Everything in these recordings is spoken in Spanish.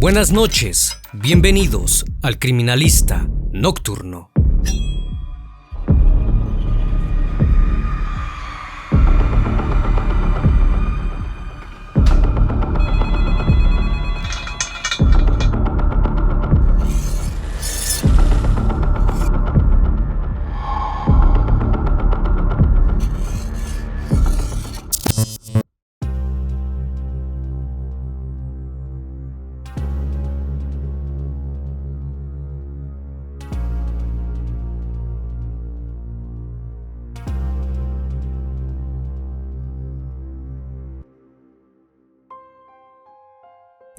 Buenas noches, bienvenidos al Criminalista Nocturno.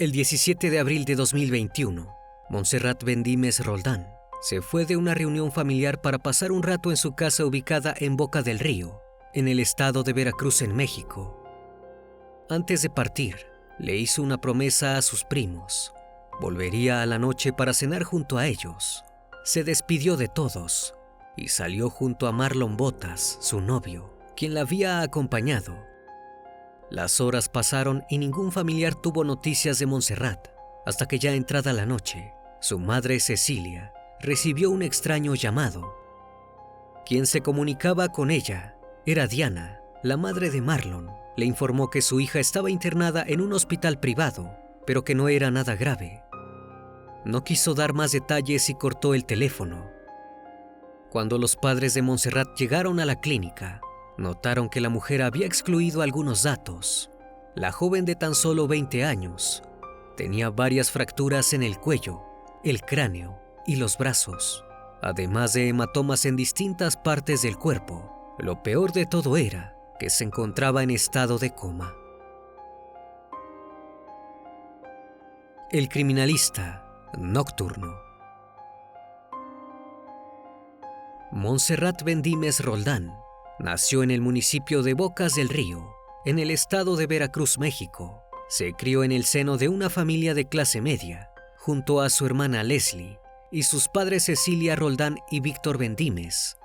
El 17 de abril de 2021, Montserrat Bendímez Roldán se fue de una reunión familiar para pasar un rato en su casa ubicada en Boca del Río, en el estado de Veracruz, en México. Antes de partir, le hizo una promesa a sus primos. Volvería a la noche para cenar junto a ellos. Se despidió de todos y salió junto a Marlon Botas, su novio, quien la había acompañado. Las horas pasaron y ningún familiar tuvo noticias de Montserrat, hasta que ya entrada la noche, su madre Cecilia recibió un extraño llamado. Quien se comunicaba con ella era Diana, la madre de Marlon. Le informó que su hija estaba internada en un hospital privado, pero que no era nada grave. No quiso dar más detalles y cortó el teléfono. Cuando los padres de Montserrat llegaron a la clínica, notaron que la mujer había excluido algunos datos. La joven de tan solo 20 años tenía varias fracturas en el cuello, el cráneo y los brazos, además de hematomas en distintas partes del cuerpo. Lo peor de todo era que se encontraba en estado de coma. El Criminalista Nocturno. Montserrat Bendímez Roldán nació en el municipio de Bocas del Río, en el estado de Veracruz, México. Se crió en el seno de una familia de clase media, junto a su hermana Leslie y sus padres Cecilia Roldán y Víctor Bendímez.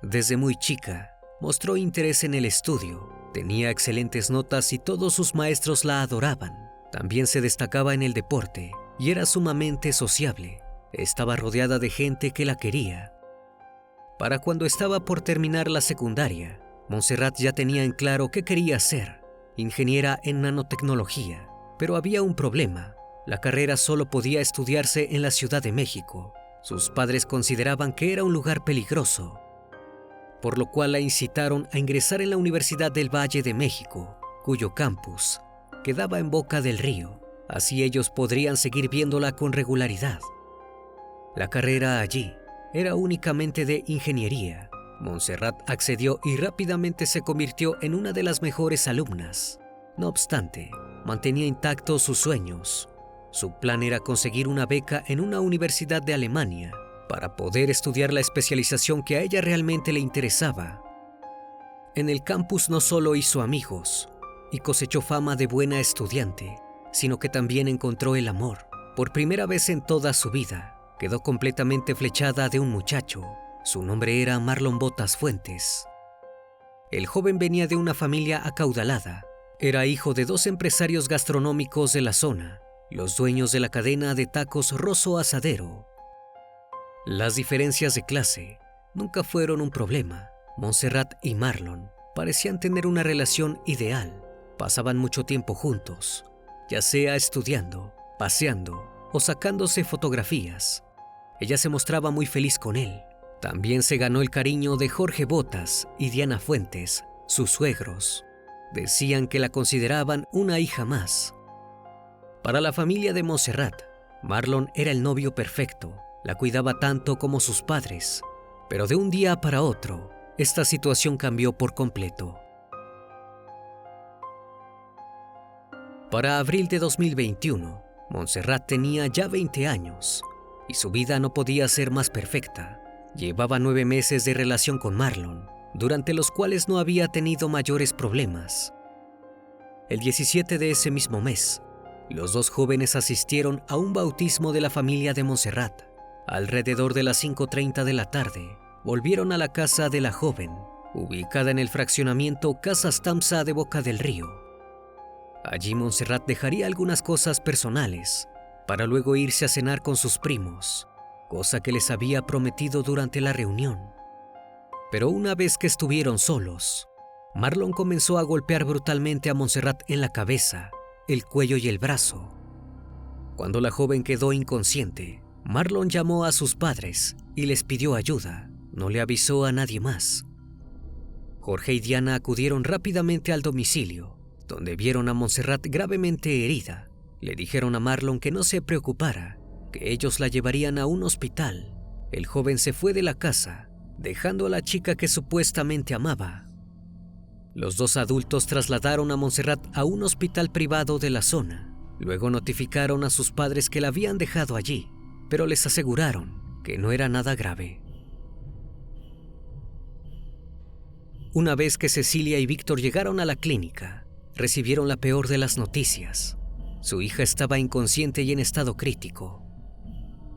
Desde muy chica, mostró interés en el estudio, tenía excelentes notas y todos sus maestros la adoraban. También se destacaba en el deporte y era sumamente sociable. Estaba rodeada de gente que la quería. Para cuando estaba por terminar la secundaria, Montserrat ya tenía en claro qué quería ser, ingeniera en nanotecnología. Pero había un problema: la carrera solo podía estudiarse en la Ciudad de México. Sus padres consideraban que era un lugar peligroso, por lo cual la incitaron a ingresar en la Universidad del Valle de México, cuyo campus quedaba en Boca del Río. Así ellos podrían seguir viéndola con regularidad. La carrera allí era únicamente de ingeniería. Montserrat accedió y rápidamente se convirtió en una de las mejores alumnas. No obstante, mantenía intactos sus sueños. Su plan era conseguir una beca en una universidad de Alemania para poder estudiar la especialización que a ella realmente le interesaba. En el campus no solo hizo amigos y cosechó fama de buena estudiante, sino que también encontró el amor. Por primera vez en toda su vida, quedó completamente flechada de un muchacho. Su nombre era Marlon Botas Fuentes. El joven venía de una familia acaudalada. Era hijo de dos empresarios gastronómicos de la zona, los dueños de la cadena de tacos Rosso Asadero. Las diferencias de clase nunca fueron un problema. Montserrat y Marlon parecían tener una relación ideal. Pasaban mucho tiempo juntos, ya sea estudiando, paseando o sacándose fotografías. Ella se mostraba muy feliz con él. También se ganó el cariño de Jorge Botas y Diana Fuentes, sus suegros. Decían que la consideraban una hija más. Para la familia de Montserrat, Marlon era el novio perfecto. La cuidaba tanto como sus padres. Pero de un día para otro, esta situación cambió por completo. Para abril de 2021, Montserrat tenía ya 20 años y su vida no podía ser más perfecta. Llevaba 9 meses de relación con Marlon, durante los cuales no había tenido mayores problemas. El 17 de ese mismo mes, los dos jóvenes asistieron a un bautismo de la familia de Montserrat. Alrededor de las 5:30 de la tarde, volvieron a la casa de la joven, ubicada en el fraccionamiento Casas Tamsa de Boca del Río. Allí Montserrat dejaría algunas cosas personales para luego irse a cenar con sus primos, cosa que les había prometido durante la reunión. Pero una vez que estuvieron solos, Marlon comenzó a golpear brutalmente a Montserrat en la cabeza, el cuello y el brazo. Cuando la joven quedó inconsciente, Marlon llamó a sus padres y les pidió ayuda. No le avisó a nadie más. Jorge y Diana acudieron rápidamente al domicilio, donde vieron a Montserrat gravemente herida. Le dijeron a Marlon que no se preocupara, que ellos la llevarían a un hospital. El joven se fue de la casa, dejando a la chica que supuestamente amaba. Los dos adultos trasladaron a Montserrat a un hospital privado de la zona. Luego notificaron a sus padres que la habían dejado allí, pero les aseguraron que no era nada grave. Una vez que Cecilia y Víctor llegaron a la clínica, recibieron la peor de las noticias. Su hija estaba inconsciente y en estado crítico.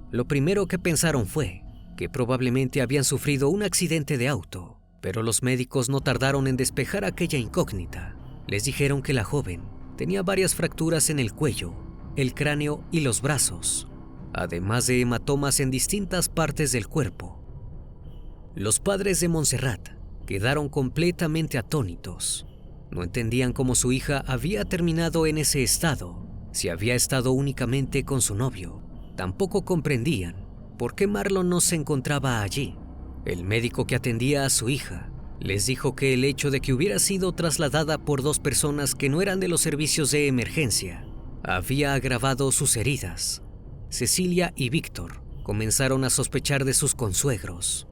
Lo primero que pensaron fue que probablemente habían sufrido un accidente de auto, pero los médicos no tardaron en despejar aquella incógnita. Les dijeron que la joven tenía varias fracturas en el cuello, el cráneo y los brazos, además de hematomas en distintas partes del cuerpo. Los padres de Montserrat quedaron completamente atónitos. No entendían cómo su hija había terminado en ese estado, si había estado únicamente con su novio. Tampoco comprendían por qué Marlon no se encontraba allí. El médico que atendía a su hija les dijo que el hecho de que hubiera sido trasladada por dos personas que no eran de los servicios de emergencia había agravado sus heridas. Cecilia y Víctor comenzaron a sospechar de sus consuegros.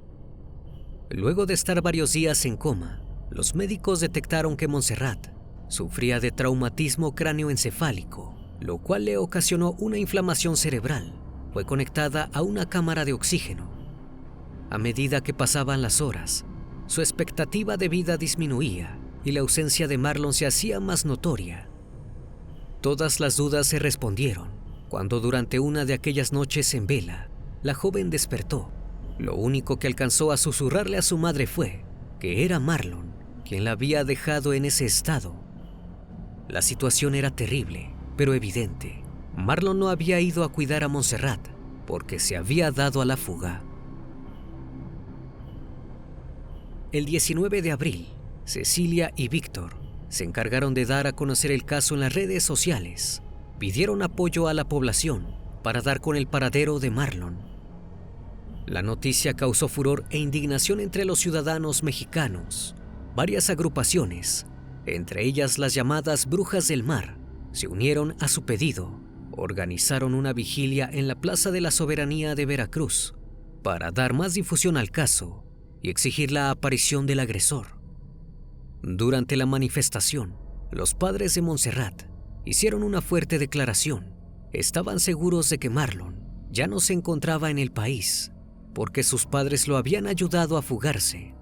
Luego de estar varios días en coma, los médicos detectaron que Montserrat sufría de traumatismo cráneoencefálico, lo cual le ocasionó una inflamación cerebral. Fue conectada a una cámara de oxígeno. A medida que pasaban las horas, su expectativa de vida disminuía y la ausencia de Marlon se hacía más notoria. Todas las dudas se respondieron cuando durante una de aquellas noches en vela, la joven despertó. Lo único que alcanzó a susurrarle a su madre fue que era Marlon quien la había dejado en ese estado. La situación era terrible, pero evidente. Marlon no había ido a cuidar a Montserrat porque se había dado a la fuga. El 19 de abril, Cecilia y Víctor se encargaron de dar a conocer el caso en las redes sociales. Pidieron apoyo a la población para dar con el paradero de Marlon. La noticia causó furor e indignación entre los ciudadanos mexicanos. Varias agrupaciones, entre ellas las llamadas Brujas del Mar, se unieron a su pedido. Organizaron una vigilia en la Plaza de la Soberanía de Veracruz para dar más difusión al caso y exigir la aparición del agresor. Durante la manifestación, los padres de Montserrat hicieron una fuerte declaración. Estaban seguros de que Marlon ya no se encontraba en el país porque sus padres lo habían ayudado a fugarse.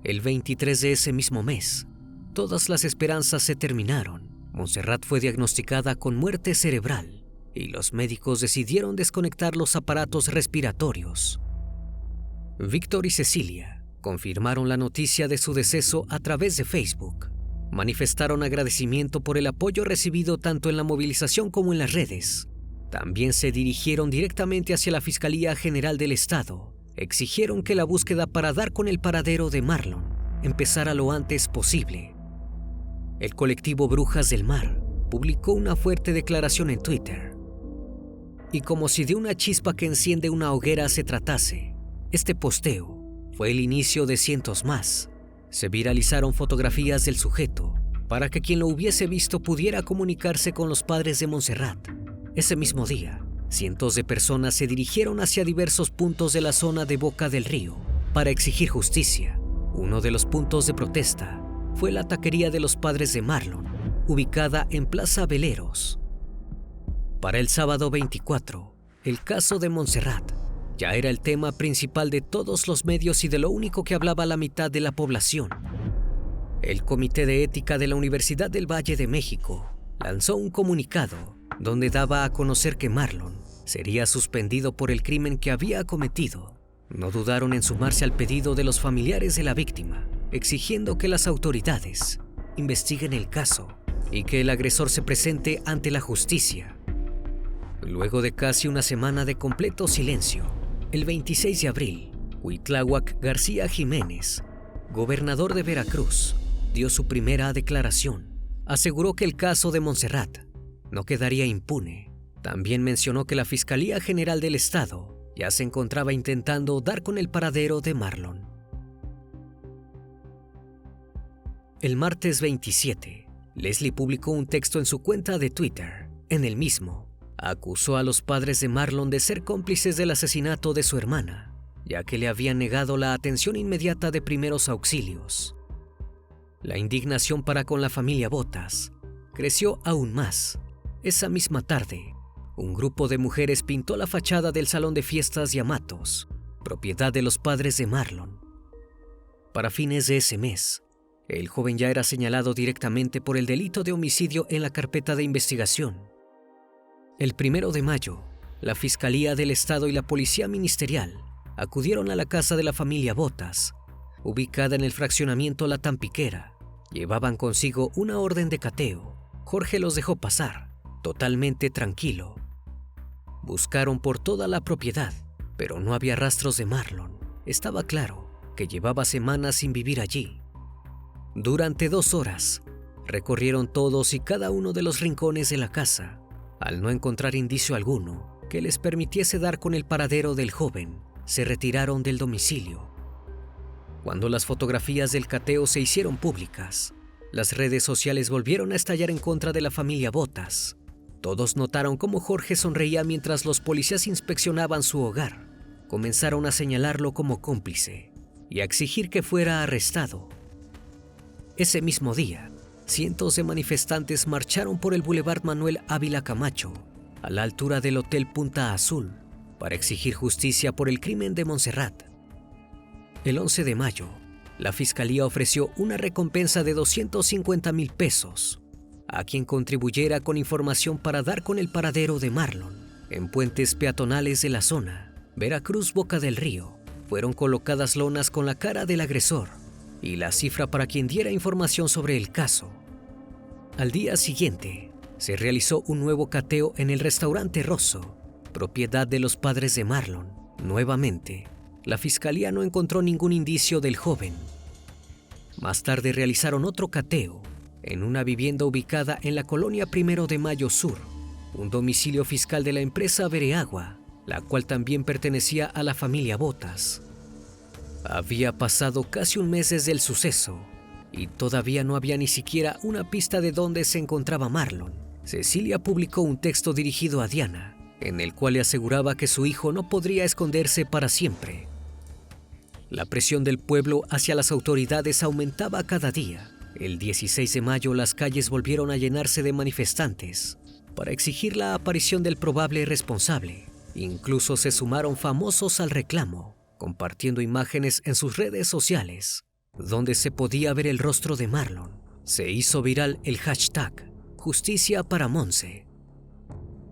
El 23 de ese mismo mes, todas las esperanzas se terminaron. Montserrat fue diagnosticada con muerte cerebral y los médicos decidieron desconectar los aparatos respiratorios. Víctor y Cecilia confirmaron la noticia de su deceso a través de Facebook. Manifestaron agradecimiento por el apoyo recibido tanto en la movilización como en las redes. También se dirigieron directamente hacia la Fiscalía General del Estado. Exigieron que la búsqueda para dar con el paradero de Marlon empezara lo antes posible. El colectivo Brujas del Mar publicó una fuerte declaración en Twitter. Y como si de una chispa que enciende una hoguera se tratase, este posteo fue el inicio de cientos más. Se viralizaron fotografías del sujeto para que quien lo hubiese visto pudiera comunicarse con los padres de Montserrat. Ese mismo día, cientos de personas se dirigieron hacia diversos puntos de la zona de Boca del Río para exigir justicia. Uno de los puntos de protesta fue la taquería de los padres de Marlon, ubicada en Plaza Veleros. Para el sábado 24, el caso de Montserrat ya era el tema principal de todos los medios y de lo único que hablaba la mitad de la población. El Comité de Ética de la Universidad del Valle de México lanzó un comunicado donde daba a conocer que Marlon sería suspendido por el crimen que había cometido. No dudaron en sumarse al pedido de los familiares de la víctima, exigiendo que las autoridades investiguen el caso y que el agresor se presente ante la justicia. Luego de casi una semana de completo silencio, el 26 de abril, Cuitláhuac García Jiménez, gobernador de Veracruz, dio su primera declaración. Aseguró que el caso de Montserrat no quedaría impune. También mencionó que la Fiscalía General del Estado ya se encontraba intentando dar con el paradero de Marlon. El martes 27, Leslie publicó un texto en su cuenta de Twitter. En el mismo, acusó a los padres de Marlon de ser cómplices del asesinato de su hermana, ya que le habían negado la atención inmediata de primeros auxilios. La indignación para con la familia Botas creció aún más. Esa misma tarde, un grupo de mujeres pintó la fachada del salón de fiestas Yamatos, propiedad de los padres de Marlon. Para fines de ese mes, el joven ya era señalado directamente por el delito de homicidio en la carpeta de investigación. El 1 de mayo, la Fiscalía del Estado y la Policía Ministerial acudieron a la casa de la familia Botas, ubicada en el fraccionamiento La Tampiquera. Llevaban consigo una orden de cateo. Jorge los dejó pasar, totalmente tranquilo. Buscaron por toda la propiedad, pero no había rastros de Marlon. Estaba claro que llevaba semanas sin vivir allí. Durante 2 horas, recorrieron todos y cada uno de los rincones de la casa. Al no encontrar indicio alguno que les permitiese dar con el paradero del joven, se retiraron del domicilio. Cuando las fotografías del cateo se hicieron públicas, las redes sociales volvieron a estallar en contra de la familia Botas. Todos notaron cómo Jorge sonreía mientras los policías inspeccionaban su hogar. Comenzaron a señalarlo como cómplice y a exigir que fuera arrestado. Ese mismo día, cientos de manifestantes marcharon por el Boulevard Manuel Ávila Camacho, a la altura del Hotel Punta Azul, para exigir justicia por el crimen de Montserrat. El 11 de mayo, la Fiscalía ofreció una recompensa de 250,000 pesos a quien contribuyera con información para dar con el paradero de Marlon. En puentes peatonales de la zona, Veracruz Boca del Río, fueron colocadas lonas con la cara del agresor y la cifra para quien diera información sobre el caso. Al día siguiente, se realizó un nuevo cateo en el restaurante Rosso, propiedad de los padres de Marlon. Nuevamente, la Fiscalía no encontró ningún indicio del joven. Más tarde realizaron otro cateo en una vivienda ubicada en la colonia 1 de Mayo Sur, un domicilio fiscal de la empresa Vereagua, la cual también pertenecía a la familia Botas. Había pasado casi un mes desde el suceso y todavía no había ni siquiera una pista de dónde se encontraba Marlon. Cecilia publicó un texto dirigido a Diana, en el cual le aseguraba que su hijo no podría esconderse para siempre. La presión del pueblo hacia las autoridades aumentaba cada día. El 16 de mayo las calles volvieron a llenarse de manifestantes para exigir la aparición del probable responsable. Incluso se sumaron famosos al reclamo, compartiendo imágenes en sus redes sociales, donde se podía ver el rostro de Marlon. Se hizo viral el hashtag Justicia para Monse.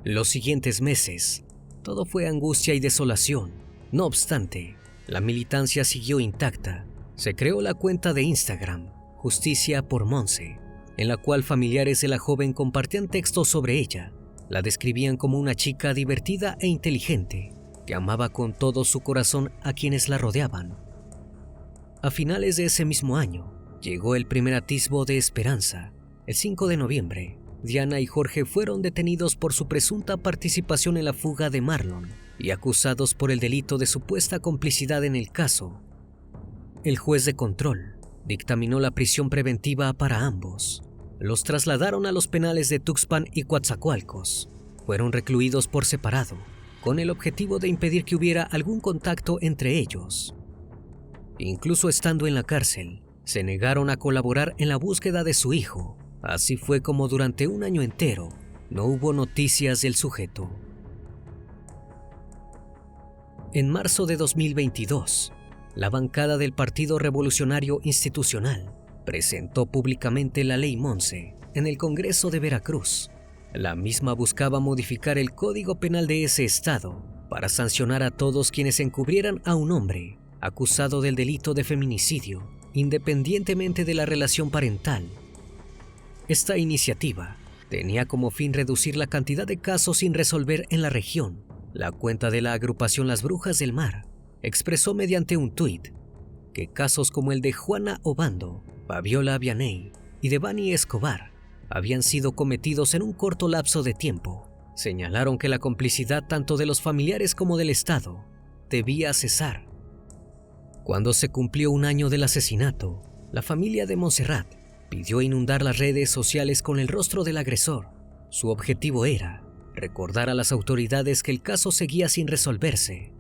Los siguientes meses, todo fue angustia y desolación. No obstante, la militancia siguió intacta. Se creó la cuenta de Instagram, Justicia por Monse, en la cual familiares de la joven compartían textos sobre ella. La describían como una chica divertida e inteligente, que amaba con todo su corazón a quienes la rodeaban. A finales de ese mismo año, llegó el primer atisbo de esperanza. El 5 de noviembre, Diana y Jorge fueron detenidos por su presunta participación en la fuga de Marlon y acusados por el delito de supuesta complicidad en el caso. El juez de control dictaminó la prisión preventiva para ambos. Los trasladaron a los penales de Tuxpan y Coatzacoalcos. Fueron recluidos por separado, con el objetivo de impedir que hubiera algún contacto entre ellos. Incluso estando en la cárcel, se negaron a colaborar en la búsqueda de su hijo. Así fue como durante un año entero no hubo noticias del sujeto. En marzo de 2022, la bancada del Partido Revolucionario Institucional presentó públicamente la Ley Monse en el Congreso de Veracruz. La misma buscaba modificar el Código Penal de ese estado para sancionar a todos quienes encubrieran a un hombre acusado del delito de feminicidio, independientemente de la relación parental. Esta iniciativa tenía como fin reducir la cantidad de casos sin resolver en la región. La cuenta de la agrupación Las Brujas del Mar expresó mediante un tuit que casos como el de Juana Obando, Fabiola Vianey y Devani Escobar habían sido cometidos en un corto lapso de tiempo. Señalaron que la complicidad tanto de los familiares como del Estado debía cesar. Cuando se cumplió un año del asesinato, la familia de Montserrat pidió inundar las redes sociales con el rostro del agresor. Su objetivo era recordar a las autoridades que el caso seguía sin resolverse.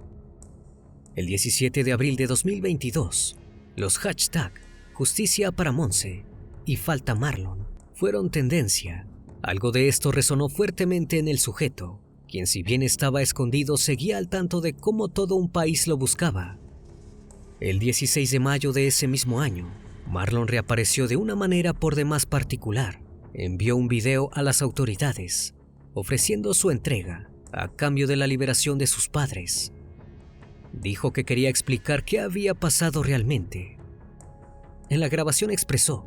El 17 de abril de 2022, los hashtags Justicia para Monse y Falta Marlon fueron tendencia. Algo de esto resonó fuertemente en el sujeto, quien si bien estaba escondido seguía al tanto de cómo todo un país lo buscaba. El 16 de mayo de ese mismo año, Marlon reapareció de una manera por demás particular. Envió un video a las autoridades, ofreciendo su entrega a cambio de la liberación de sus padres. Dijo que quería explicar qué había pasado realmente. En la grabación expresó: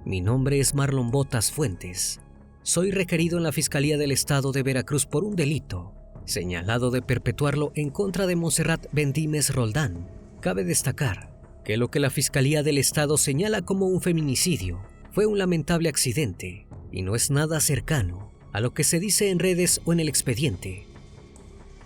"Mi nombre es Marlon Botas Fuentes. Soy requerido en la Fiscalía del Estado de Veracruz por un delito señalado de perpetuarlo en contra de Montserrat Bendímez Roldán. Cabe destacar que lo que la Fiscalía del Estado señala como un feminicidio fue un lamentable accidente y no es nada cercano a lo que se dice en redes o en el expediente".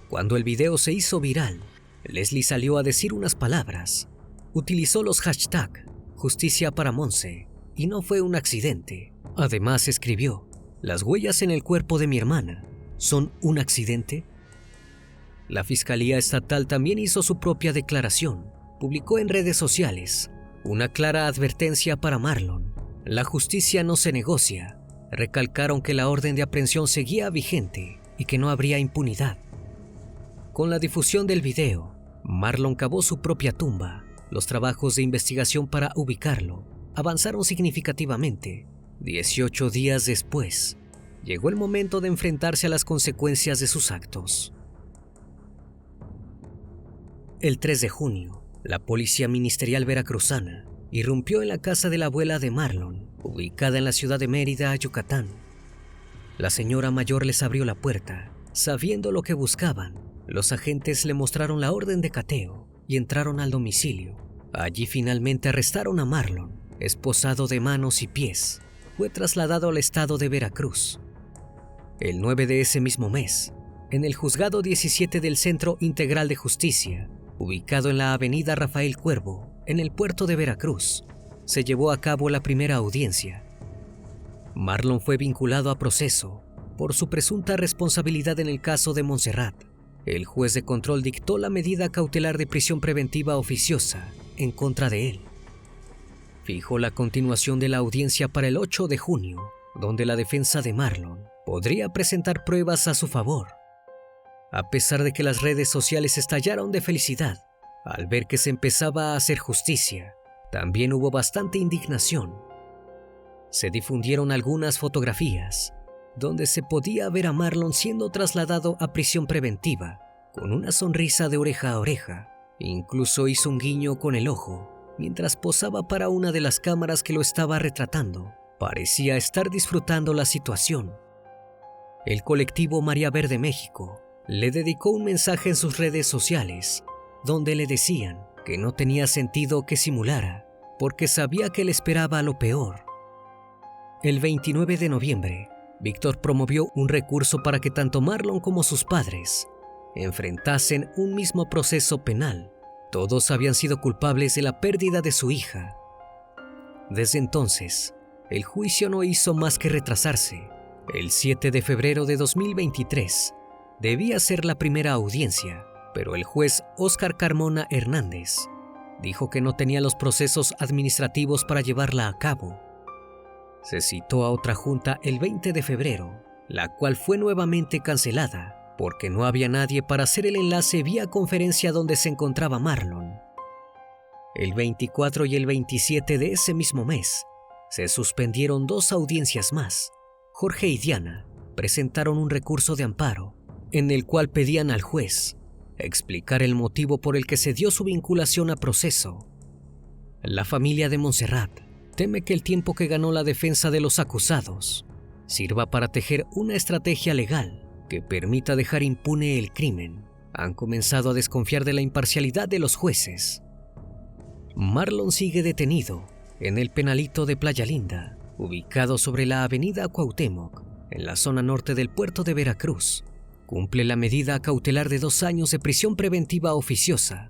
Cuando el video se hizo viral, Leslie salió a decir unas palabras. Utilizó los hashtags Justicia para Monse y no fue un accidente. Además escribió: "Las huellas en el cuerpo de mi hermana son un accidente". La Fiscalía Estatal también hizo su propia declaración. Publicó en redes sociales una clara advertencia para Marlon: "La justicia no se negocia". Recalcaron que la orden de aprehensión seguía vigente y que no habría impunidad. Con la difusión del video, Marlon cavó su propia tumba. Los trabajos de investigación para ubicarlo avanzaron significativamente. 18 días después, llegó el momento de enfrentarse a las consecuencias de sus actos. El 3 de junio, la policía ministerial veracruzana irrumpió en la casa de la abuela de Marlon, ubicada en la ciudad de Mérida, Yucatán. La señora mayor les abrió la puerta. Sabiendo lo que buscaban, los agentes le mostraron la orden de cateo y entraron al domicilio. Allí finalmente arrestaron a Marlon, esposado de manos y pies. Fue trasladado al estado de Veracruz. El 9 de ese mismo mes, en el Juzgado 17 del Centro Integral de Justicia, ubicado en la avenida Rafael Cuervo, en el puerto de Veracruz, se llevó a cabo la primera audiencia. Marlon fue vinculado a proceso por su presunta responsabilidad en el caso de Montserrat. El juez de control dictó la medida cautelar de prisión preventiva oficiosa en contra de él. Fijó la continuación de la audiencia para el 8 de junio, donde la defensa de Marlon podría presentar pruebas a su favor. A pesar de que las redes sociales estallaron de felicidad al ver que se empezaba a hacer justicia, también hubo bastante indignación. Se difundieron algunas fotografías donde se podía ver a Marlon siendo trasladado a prisión preventiva con una sonrisa de oreja a oreja. Incluso hizo un guiño con el ojo mientras posaba para una de las cámaras que lo estaba retratando. Parecía estar disfrutando la situación. El colectivo María Verde México le dedicó un mensaje en sus redes sociales donde le decían que no tenía sentido que simulara porque sabía que le esperaba lo peor. El 29 de noviembre, Víctor promovió un recurso para que tanto Marlon como sus padres enfrentasen un mismo proceso penal. Todos habían sido culpables de la pérdida de su hija. Desde entonces, el juicio no hizo más que retrasarse. El 7 de febrero de 2023 debía ser la primera audiencia, pero el juez Óscar Carmona Hernández dijo que no tenía los procesos administrativos para llevarla a cabo. Se citó a otra junta el 20 de febrero, la cual fue nuevamente cancelada porque no había nadie para hacer el enlace vía conferencia donde se encontraba Marlon. El 24 y el 27 de ese mismo mes, se suspendieron 2 audiencias más. Jorge y Diana presentaron un recurso de amparo en el cual pedían al juez explicar el motivo por el que se dio su vinculación a proceso. La familia de Montserrat teme que el tiempo que ganó la defensa de los acusados sirva para tejer una estrategia legal que permita dejar impune el crimen, han comenzado a desconfiar de la imparcialidad de los jueces. Marlon sigue detenido en el penalito de Playa Linda, ubicado sobre la avenida Cuauhtémoc, en la zona norte del puerto de Veracruz. Cumple la medida cautelar de 2 años de prisión preventiva oficiosa.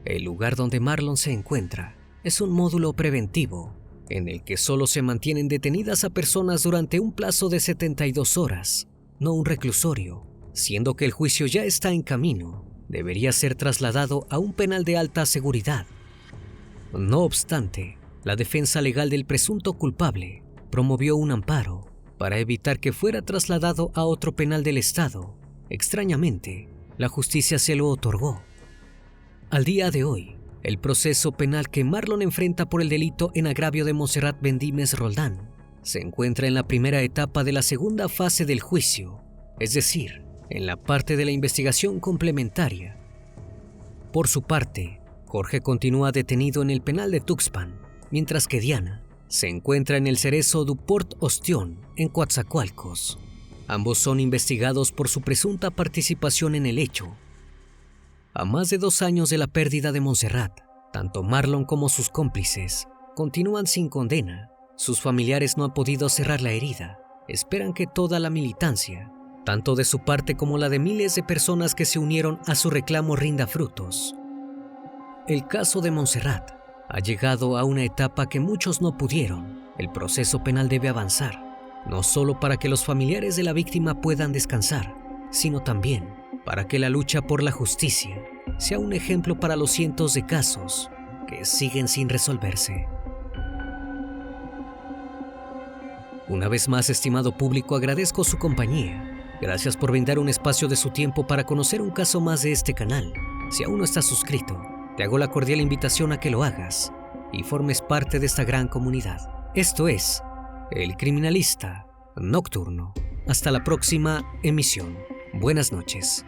El lugar donde Marlon se encuentra es un módulo preventivo, en el que solo se mantienen detenidas a personas durante un plazo de 72 horas, no un reclusorio, siendo que el juicio ya está en camino. Debería ser trasladado a un penal de alta seguridad. No obstante, la defensa legal del presunto culpable promovió un amparo para evitar que fuera trasladado a otro penal del estado. Extrañamente, la justicia se lo otorgó. Al día de hoy, el proceso penal que Marlon enfrenta por el delito en agravio de Montserrat Bendímez Roldán se encuentra en la primera etapa de la segunda fase del juicio, es decir, en la parte de la investigación complementaria. Por su parte, Jorge continúa detenido en el penal de Tuxpan, mientras que Diana se encuentra en el Cerezo du Port Ostión, en Coatzacoalcos. Ambos son investigados por su presunta participación en el hecho. A más de 2 años de la pérdida de Montserrat, tanto Marlon como sus cómplices continúan sin condena. Sus familiares no han podido cerrar la herida. Esperan que toda la militancia, tanto de su parte como la de miles de personas que se unieron a su reclamo, rinda frutos. El caso de Montserrat ha llegado a una etapa que muchos no pudieron. El proceso penal debe avanzar, no solo para que los familiares de la víctima puedan descansar, sino también para que la lucha por la justicia sea un ejemplo para los cientos de casos que siguen sin resolverse. Una vez más, estimado público, agradezco su compañía. Gracias por brindar un espacio de su tiempo para conocer un caso más de este canal. Si aún no estás suscrito, te hago la cordial invitación a que lo hagas y formes parte de esta gran comunidad. Esto es El Criminalista Nocturno. Hasta la próxima emisión. Buenas noches.